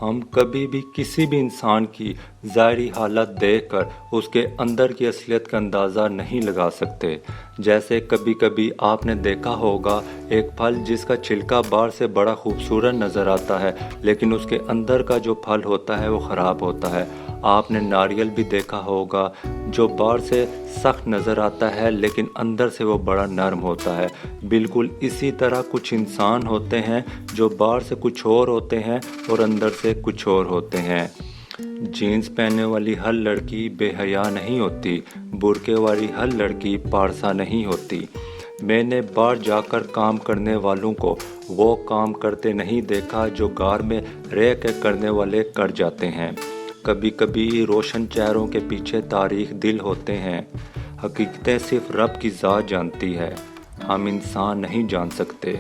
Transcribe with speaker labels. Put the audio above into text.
Speaker 1: ہم کبھی بھی کسی بھی انسان کی ظاہری حالت دیکھ کر اس کے اندر کی اصلیت کا اندازہ نہیں لگا سکتے۔ جیسے کبھی کبھی آپ نے دیکھا ہوگا ایک پھل جس کا چھلکا باہر سے بڑا خوبصورت نظر آتا ہے لیکن اس کے اندر کا جو پھل ہوتا ہے وہ خراب ہوتا ہے۔ آپ نے ناریل بھی دیکھا ہوگا جو باہر سے سخت نظر آتا ہے لیکن اندر سے وہ بڑا نرم ہوتا ہے۔ بالکل اسی طرح کچھ انسان ہوتے ہیں جو باہر سے کچھ اور ہوتے ہیں اور اندر سے کچھ اور ہوتے ہیں۔ جینز پہننے والی ہر لڑکی بے حیا نہیں ہوتی، برقعے والی ہر لڑکی پارسا نہیں ہوتی۔ میں نے باہر جا کر کام کرنے والوں کو وہ کام کرتے نہیں دیکھا جو گھر میں رہ کے کرنے والے کر جاتے ہیں۔ کبھی کبھی روشن چہروں کے پیچھے تاریک دل ہوتے ہیں۔ حقیقتیں صرف رب کی ذات جانتی ہے، ہم انسان نہیں جان سکتے۔